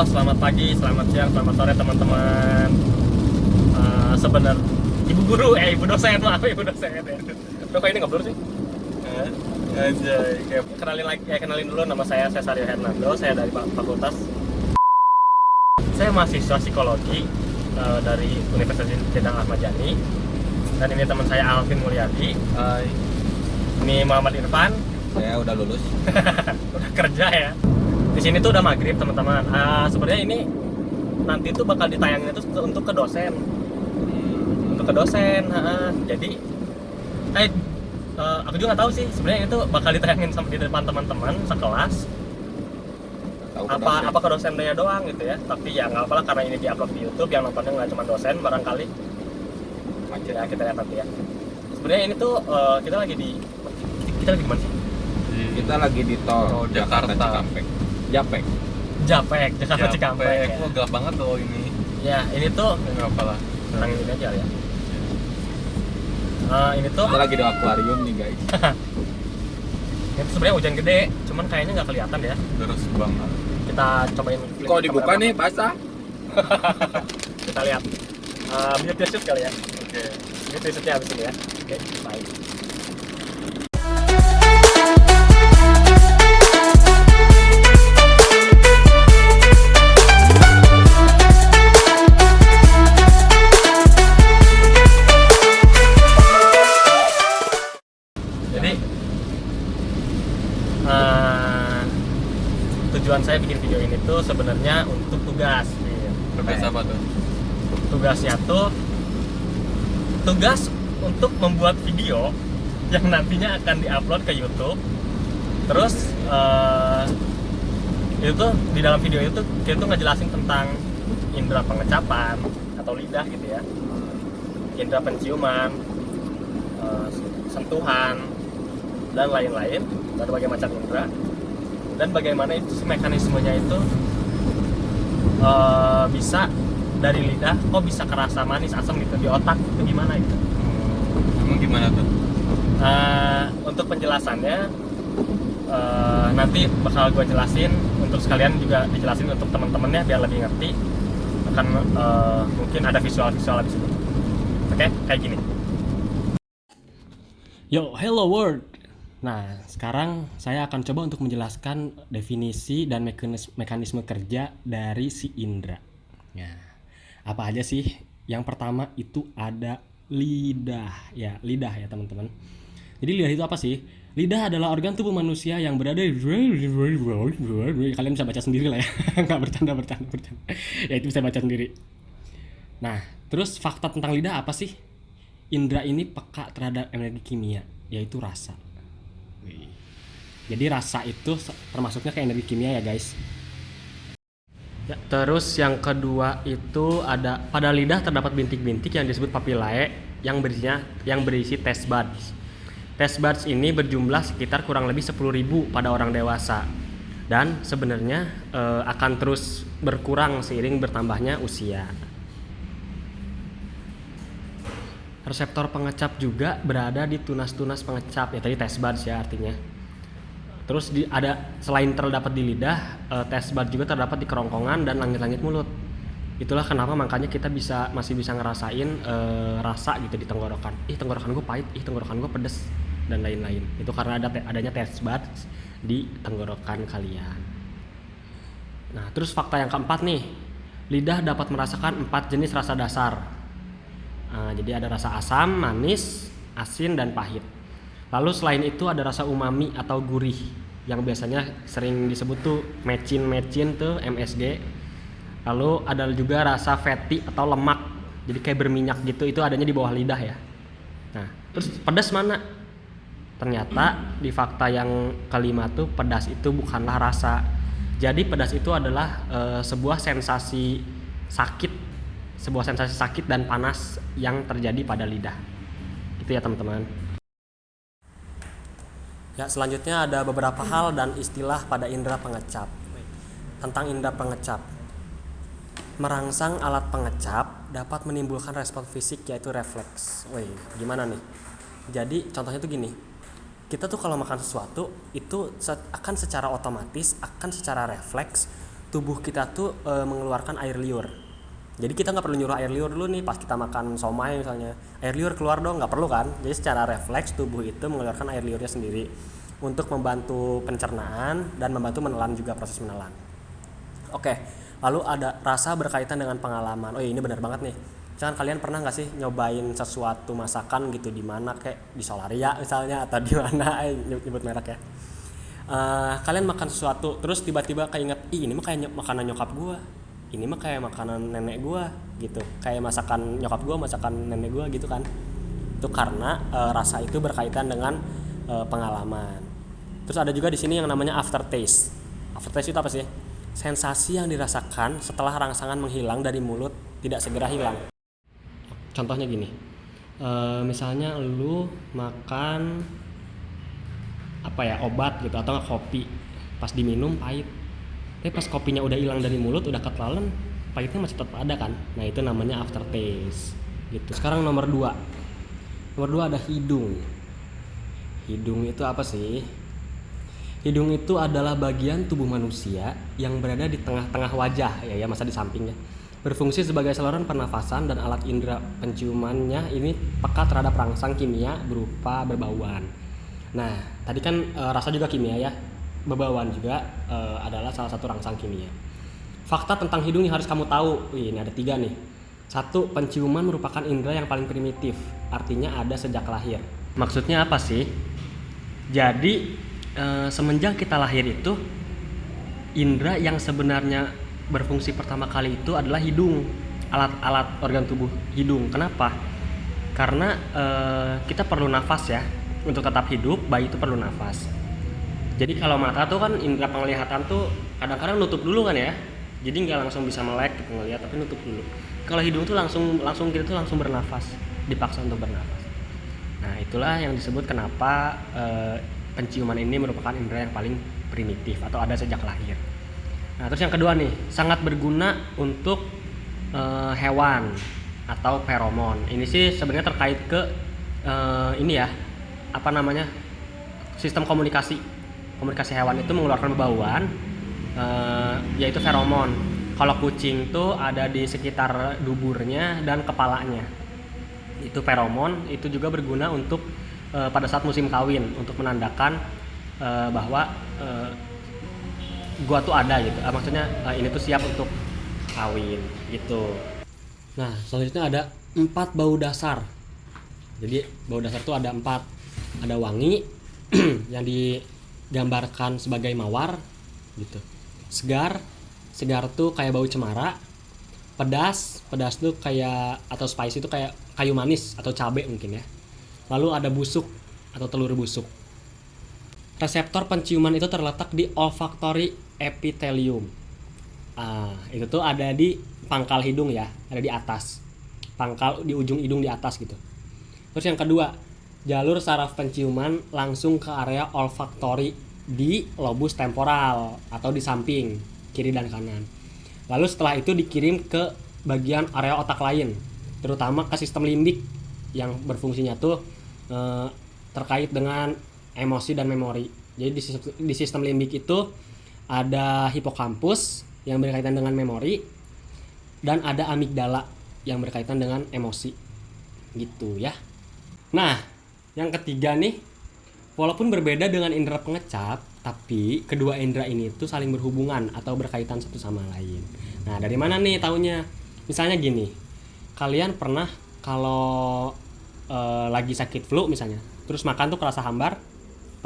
Halo, selamat pagi, selamat siang, selamat sore teman-teman. Sebenarnya ibu dosen, maaf ibu dosen ya. Lo kok ini ngobrol sih? Anjay, kenalin dulu, nama saya Cesario Hernando, saya dari Fakultas. Saya mahasiswa psikologi dari Universitas Jenderal Ahmad Yani. Dan ini teman saya Alvin Mulyadi. Ini Muhammad Irfan. Saya udah lulus. Udah kerja ya. Di sini tuh udah maghrib teman-teman. Sebenarnya ini nanti tuh bakal ditayangnya tuh untuk ke dosen. Untuk ke dosen. Jadi, aku juga nggak tahu sih. Sebenarnya itu bakal ditayangin di depan teman-teman sekelas. Apa ke dosennya doang gitu ya. Tapi ya nggak apalah karena ini diupload di YouTube, yang nontonnya nggak cuma dosen barangkali. Ya kita lihat nanti ya. Sebenarnya ini tuh kita lagi di mana sih? Kita lagi di tol Jakarta Cikampek. Jakarta Cikampek. Wah, gelap banget loh ini. Ya, ini tuh Enggak apa-apa. tenang ini aja ya. Ini tuh Kita lagi di akuarium nih guys. itu sebenarnya hujan gede, cuman kayaknya nggak kelihatan ya. Terus banget. Kita cobain. Kok dibuka nih basah? Kita lihat. Bisa t-shirt kali ya. Oke. Ini t-shirtnya habis ini ya. Oke, baik. Tujuan saya bikin video ini tuh sebenarnya untuk tugas. Tugas apa tuh? Tugasnya tuh tugas untuk membuat video yang nantinya akan diupload ke YouTube. Terus itu tuh di dalam video itu kita tuh ngejelasin tentang indera pengecapan atau lidah gitu ya, indera penciuman, sentuhan dan lain-lain, berbagai macam indera, dan bagaimana itu mekanismenya itu bisa dari lidah kok bisa kerasa manis asam gitu di otak itu gimana gitu. Emang gimana tuh? Untuk penjelasannya nanti bakal gue jelasin, untuk sekalian juga dijelasin untuk teman-temannya biar lebih ngerti. Akan mungkin ada visual-visual di situ. Oke, kayak gini. Yo, hello world. Nah, sekarang saya akan coba untuk menjelaskan definisi dan mekanisme kerja dari si indera. Ya, apa aja sih? Yang pertama itu ada lidah. Ya, lidah ya teman-teman. Jadi lidah itu apa sih? Lidah adalah organ tubuh manusia yang berada di... Kalian bisa baca sendiri lah ya. Nggak bercanda. Ya, itu bisa baca sendiri. Nah, terus fakta tentang lidah apa sih? Indera ini peka terhadap energi kimia, yaitu rasa. Jadi rasa itu termasuknya ke energi kimia ya guys. Ya, terus yang kedua itu ada pada lidah terdapat bintik-bintik yang disebut papillae yang berisi taste buds. Taste buds ini berjumlah sekitar kurang lebih 10.000 pada orang dewasa dan sebenarnya akan terus berkurang seiring bertambahnya usia. Reseptor pengecap juga berada di tunas-tunas pengecap, ya tadi taste buds ya artinya. Terus ada selain terdapat di lidah, taste buds juga terdapat di kerongkongan dan langit-langit mulut. Itulah kenapa makanya kita masih bisa ngerasain rasa gitu di tenggorokan. Tenggorokan gue pahit, tenggorokan gue pedes dan lain-lain. Itu karena adanya taste buds di tenggorokan kalian. Nah, terus fakta yang keempat nih, lidah dapat merasakan 4 jenis rasa dasar. Jadi ada rasa asam, manis, asin, dan pahit. Lalu selain itu ada rasa umami atau gurih yang biasanya sering disebut tuh mecin tuh MSG. Lalu ada juga rasa fatty atau lemak, jadi kayak berminyak gitu, itu adanya di bawah lidah ya. Nah, terus pedas mana? Ternyata di fakta yang kelima tuh pedas itu bukanlah rasa. Jadi pedas itu adalah sebuah sensasi sakit dan panas yang terjadi pada lidah. Gitu ya teman-teman. Ya, selanjutnya ada beberapa hal dan istilah pada indera pengecap. Tentang indera pengecap. Merangsang alat pengecap dapat menimbulkan respon fisik yaitu refleks. Gimana nih? Jadi contohnya tuh gini. Kita tuh kalau makan sesuatu itu akan secara otomatis, akan secara refleks tubuh kita tuh mengeluarkan air liur. Jadi kita nggak perlu nyuruh air liur dulu nih pas kita makan somai misalnya, air liur keluar dong, nggak perlu kan. Jadi secara refleks tubuh itu mengeluarkan air liurnya sendiri untuk membantu pencernaan dan membantu menelan juga, proses menelan. Oke, lalu ada rasa berkaitan dengan pengalaman. Oh iya, ini benar banget nih. Jangan kalian pernah nggak sih nyobain sesuatu masakan gitu di mana, kayak di Solaria misalnya atau di mana, nyebut merek ya. Kalian makan sesuatu terus tiba-tiba keinget, ini mah kayak makanan nyokap gua, ini mah kayak makanan nenek gua gitu, kayak masakan nyokap gua, masakan nenek gua gitu kan. Itu karena rasa itu berkaitan dengan pengalaman. Terus ada juga di sini yang namanya aftertaste. Aftertaste itu apa sih? Sensasi yang dirasakan setelah rangsangan menghilang dari mulut tidak segera hilang. Contohnya gini, misalnya lu makan obat gitu atau kopi, pas diminum pahit, tapi pas kopinya udah hilang dari mulut, udah ketelen, pahitnya masih tetap ada kan. Nah itu namanya aftertaste gitu. Sekarang nomor 2 ada hidung. Hidung itu apa sih? Hidung itu adalah bagian tubuh manusia yang berada di tengah-tengah wajah ya masa di sampingnya. Berfungsi sebagai saluran pernafasan dan alat indera penciumannya ini peka terhadap rangsang kimia berupa berbauan. Nah, tadi kan rasa juga kimia ya. Bebauan juga adalah salah satu rangsang kimia. Fakta tentang hidung yang harus kamu tahu. Ini ada 3 nih. 1, penciuman merupakan indera yang paling primitif. Artinya ada sejak lahir. Maksudnya apa sih? Jadi semenjak kita lahir itu, indera yang sebenarnya berfungsi pertama kali itu adalah hidung. Alat-alat organ tubuh hidung. Kenapa? Karena kita perlu nafas ya. Untuk tetap hidup, bayi itu perlu nafas. Jadi kalau mata tuh kan indera penglihatan tuh kadang-kadang nutup dulu kan ya. Jadi nggak langsung bisa melek gitu ngelihat, tapi nutup dulu. Kalau hidung tuh langsung kita tuh langsung bernafas, dipaksa untuk bernafas. Nah itulah yang disebut kenapa penciuman ini merupakan indera yang paling primitif atau ada sejak lahir. Nah terus yang kedua nih, sangat berguna untuk hewan atau feromon. Ini sih sebenarnya terkait ke ini ya, sistem komunikasi hewan itu mengeluarkan bauan, yaitu feromon. Kalau kucing tuh ada di sekitar duburnya dan kepalanya, itu feromon. Itu juga berguna untuk pada saat musim kawin, untuk menandakan bahwa gua tuh ada gitu, maksudnya ini tuh siap untuk kawin gitu. Nah selanjutnya ada 4 bau dasar. Jadi bau dasar tuh ada 4. Ada wangi yang digambarkan sebagai mawar gitu. Segar tuh kayak bau cemara. Pedas tuh kayak, atau spicy itu kayak kayu manis atau cabai mungkin ya. Lalu ada busuk atau telur busuk. Reseptor penciuman itu terletak di olfactory epithelium. Itu tuh ada di pangkal hidung ya, ada di atas. Pangkal di ujung hidung di atas gitu. Terus yang kedua, jalur saraf penciuman langsung ke area olfaktori di lobus temporal atau di samping kiri dan kanan. Lalu setelah itu dikirim ke bagian area otak lain, terutama ke sistem limbik yang berfungsinya tuh terkait dengan emosi dan memori. Jadi di sistem limbik itu ada hipokampus yang berkaitan dengan memori dan ada amigdala yang berkaitan dengan emosi gitu ya. Nah yang ketiga nih, walaupun berbeda dengan indera pengecap, tapi kedua indera ini tuh saling berhubungan atau berkaitan satu sama lain. Nah dari mana nih taunya? Misalnya gini, kalian pernah kalau lagi sakit flu misalnya, terus makan tuh kerasa hambar,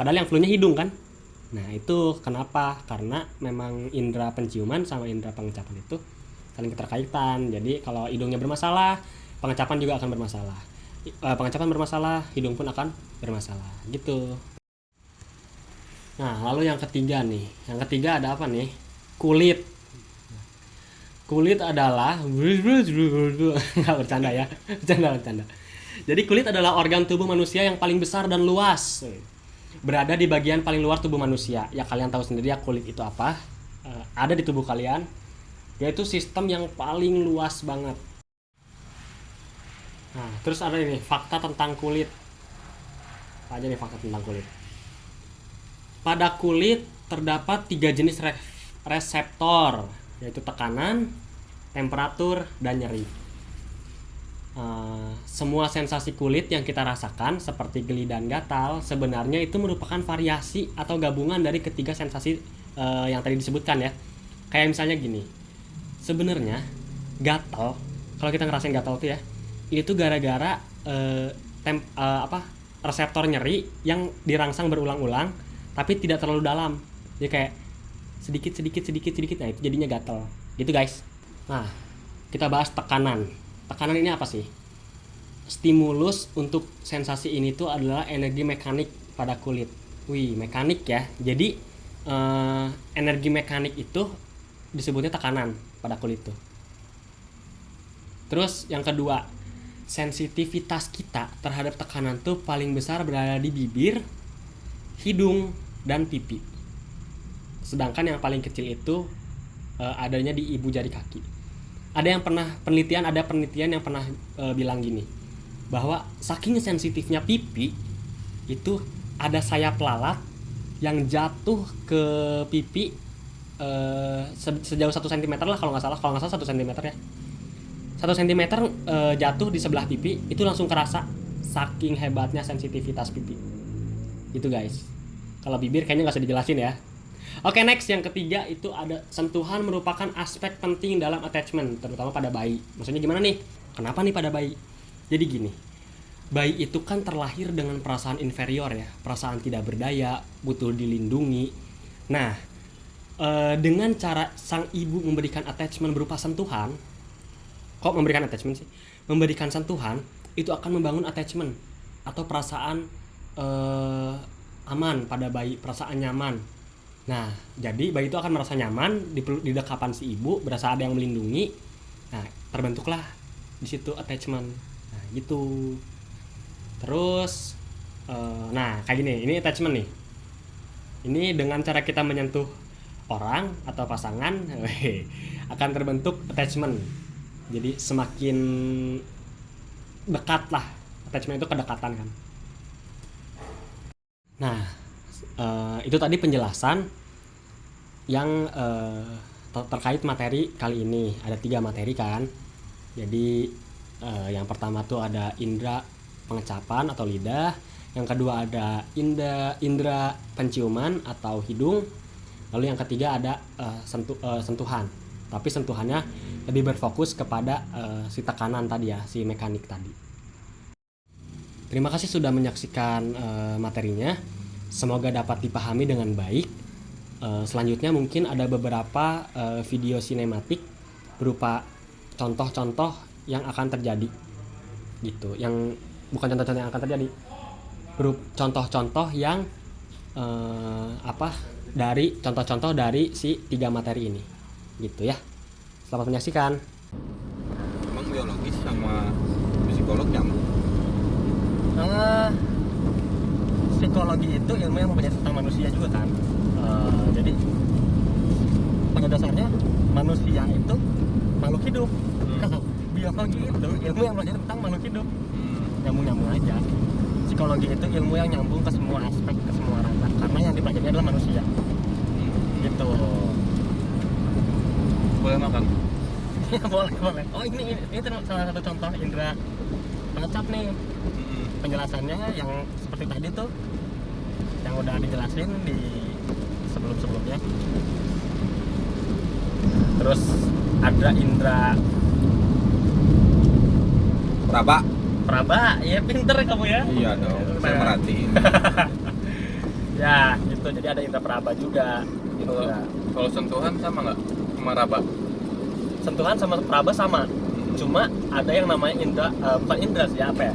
padahal yang flu-nya hidung kan? Nah itu kenapa? Karena memang indera penciuman sama indera pengecapan itu saling keterkaitan. Jadi kalau hidungnya bermasalah, pengecapan juga akan bermasalah. Pengecapan bermasalah, hidung pun akan bermasalah gitu. Nah lalu yang ketiga nih, ada apa nih? Kulit adalah nggak bercanda ya, bercanda. Jadi kulit adalah organ tubuh manusia yang paling besar dan luas, berada di bagian paling luar tubuh manusia. Ya kalian tahu sendiri ya kulit itu apa, ada di tubuh kalian, yaitu sistem yang paling luas banget. Nah, terus ada ini fakta tentang kulit. Apa aja nih fakta tentang kulit? Pada kulit terdapat 3 jenis reseptor, yaitu tekanan, temperatur, dan nyeri. Semua sensasi kulit yang kita rasakan seperti geli dan gatal sebenarnya itu merupakan variasi atau gabungan dari ketiga sensasi yang tadi disebutkan ya. Kayak misalnya gini, sebenarnya gatal, kalau kita ngerasain gatal tuh ya, itu gara-gara reseptor nyeri yang dirangsang berulang-ulang tapi tidak terlalu dalam. Jadi kayak sedikit, nah itu jadinya gatal. Gitu guys. Nah, kita bahas tekanan. Tekanan ini apa sih? Stimulus untuk sensasi ini tuh adalah energi mekanik pada kulit. Wih, mekanik ya. Jadi energi mekanik itu disebutnya tekanan pada kulit tuh. Terus yang kedua, sensitivitas kita terhadap tekanan tuh paling besar berada di bibir, hidung, dan pipi. Sedangkan yang paling kecil itu adanya di ibu jari kaki. Ada penelitian yang pernah bilang gini, bahwa saking sensitifnya pipi itu ada sayap lalat yang jatuh ke pipi sejauh 1 cm lah kalau nggak salah 1 cm ya. 1 cm jatuh di sebelah pipi itu langsung kerasa, saking hebatnya sensitivitas pipi. Gitu guys. Kalau bibir kayaknya nggak usah dijelasin ya. Oke, next yang ketiga itu ada sentuhan merupakan aspek penting dalam attachment, terutama pada bayi. Maksudnya gimana nih? Kenapa nih pada bayi? Jadi gini, bayi itu kan terlahir dengan perasaan inferior ya, perasaan tidak berdaya, butuh dilindungi. Nah, dengan cara sang ibu memberikan attachment berupa sentuhan, memberikan sentuhan itu akan membangun attachment atau perasaan aman pada bayi, perasaan nyaman. Nah, jadi bayi itu akan merasa nyaman di dekapan si ibu, berasa ada yang melindungi. Nah, terbentuklah di situ attachment. Nah, gitu. Terus, nah kayak gini, ini attachment nih. Ini dengan cara kita menyentuh orang atau pasangan, akan terbentuk attachment. Jadi semakin dekat lah, attachment itu kedekatan kan. Nah, itu tadi penjelasan yang terkait materi kali ini. Ada 3 materi kan. Jadi yang pertama tuh ada indera pengecapan atau lidah, yang kedua ada indera penciuman atau hidung, lalu yang ketiga ada sentuhan. Tapi sentuhannya lebih berfokus kepada si tekanan tadi ya, si mekanik tadi. Terima kasih sudah menyaksikan materinya. Semoga dapat dipahami dengan baik. Selanjutnya mungkin ada beberapa video sinematik berupa contoh-contoh yang akan terjadi gitu, yang bukan contoh-contoh yang akan terjadi, berupa contoh-contoh yang dari contoh-contoh dari si 3 materi ini gitu ya. Selamat menyaksikan. Emang biologis sama psikolog nyambung? Psikologi itu ilmu yang mempelajari tentang manusia juga kan. Jadi pada dasarnya manusia itu makhluk hidup. Biologi itu ilmu yang mempelajari tentang makhluk hidup. Nyambung-nyambung aja. Psikologi itu ilmu yang nyambung ke semua aspek, ke semua ranah, karena yang dipelajari adalah manusia. Gitu. Boleh makan? Ya boleh. Oh ini salah satu contoh indera pengecap nih. Penjelasannya yang seperti tadi tuh, yang udah dijelasin di sebelumnya. Terus ada indera Praba, ya pinter kamu ya. Iya dong, saya merhatiin. Ya, gitu. Jadi ada indera Praba juga. Gitu. Kalau sentuhan sama nggak sama raba? Sentuhan sama Praba sama. Cuma ada yang namanya indera, bukan indera sih, apa ya?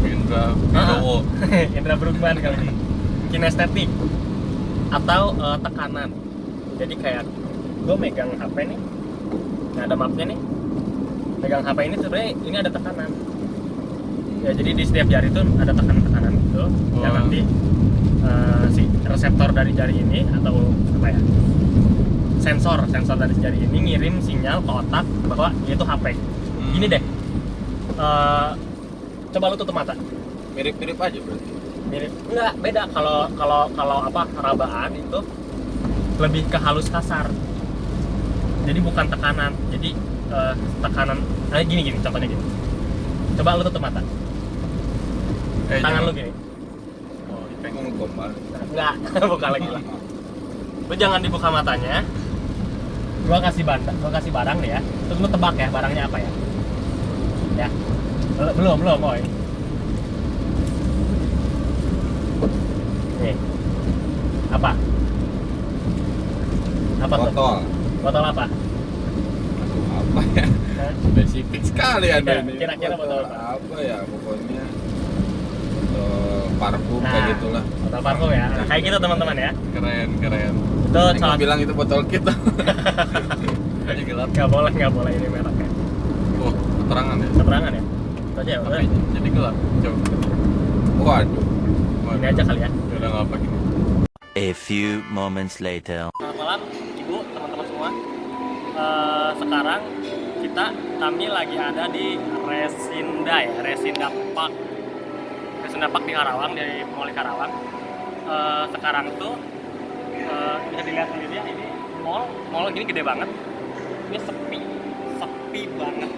Indra Wibowo. Indra Brugman kali ini. Kinestetik atau tekanan. Jadi kayak gue megang HP nih, nah ada mapnya nih, megang HP ini sebenarnya ini ada tekanan ya. Jadi di setiap jari itu ada tekanan gitu. Yang nanti si reseptor dari jari ini atau apa ya, sensor dari jari ini ngirim sinyal ke otak bahwa dia itu HP. Gini deh, coba lu tutup mata. Mirip-mirip aja berarti. Mirip enggak, beda. Kalau apa, rabaan itu lebih ke halus kasar. Jadi bukan tekanan. Jadi tekanan. Gini contohnya gini. Coba lu tutup mata. Tangan lu gini. Oh, Mau gombal. Enggak, buka lagi lah. Lu jangan dibuka matanya. Gua kasih barang nih ya. Terus lu tebak ya barangnya apa ya? Ya. Belum, Boy. Nih. Apa? Apa tuh? Botol. Botol apa? Aduh, apa ya? Hah? Spesifik sekali ada Iya, ini. kira-kira botol apa? Apa ya pokoknya parfum Nah, kayak gitulah. Botol parfum ya. Nah, kayak gitu teman-teman ya. Keren. Itu Ini salah bilang itu botol kita. Aja gelap. nggak boleh ini mereknya. Oh, keterangan ya. Keterangan ya. Itu aja udah. Tapi jadi gelap. Coba. Waduh. Ini aja kali ya. Ya udah nggak apa gini. A few moments later. Selamat malam, Ibu, teman-teman semua. Sekarang kami lagi ada di Resinda ya, Resinda Park di Karawang, dari Mall Karawang. Sekarang tuh bisa dilihat sendiri ya, ini mall gini gede banget. Ini sepi banget.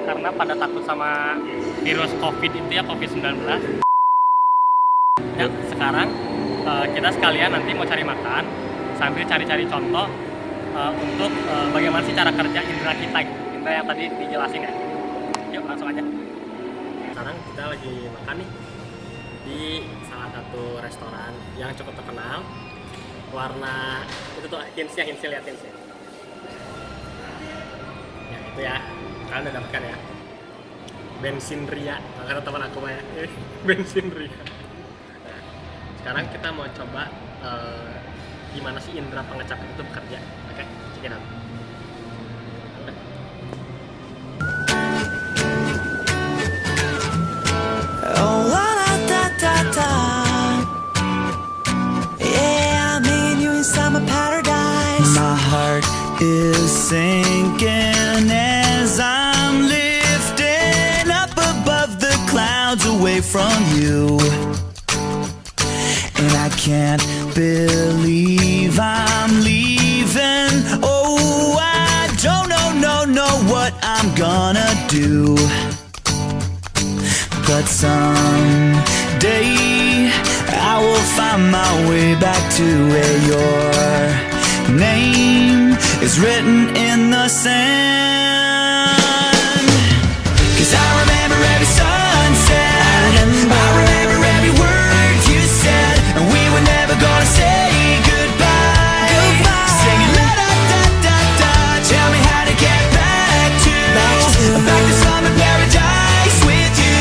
Karena pada takut sama virus COVID itu ya, COVID-19. Ya, sekarang kita sekalian nanti mau cari makan sambil cari-cari contoh untuk bagaimana sih cara kerja indera kita gitu. Indera yang tadi dijelasin ya. Yuk langsung aja. Sekarang kita lagi makan nih di salah satu restoran yang cukup terkenal. Warna itu tuh hintsnya lihat hintsnya. Ya itu ya. Kalian udah dapatkan ya. Bensin Ria. Kata teman aku mah ya. Bensin Ria. Nah, sekarang kita mau coba gimana sih indera pengecap itu bekerja. Oke, check it out. Oh, la da da da da. Yeah, me and you inside my paradise. My heart is sinking as I'm lifting up above the clouds away from you. And I can't believe I'm leaving. Oh, I don't know what I'm gonna do. But someday I will find my way back to where your name is written in the sand. 'Cause I remember every sunset, I remember every word you said, and we were never gonna say goodbye. Singing la da da da da. Tell me how to get back to summer paradise with you.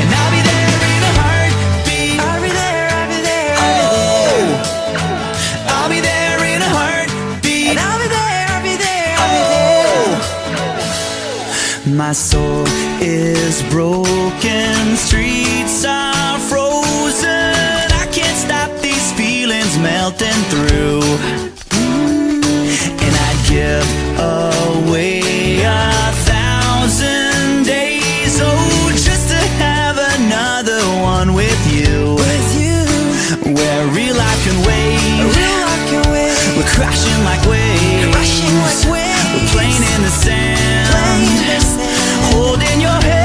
And I'll be there in a heartbeat. I'll be there. Oh, I'll be there in a heartbeat. And I'll be there. Oh, my soul is broken, streets are frozen. I can't stop these feelings melting through. And I'd give away 1,000 days, oh, just to have another one with you. Where real life can wait. We're crashing like waves. We're playing in the sand. Holding your head.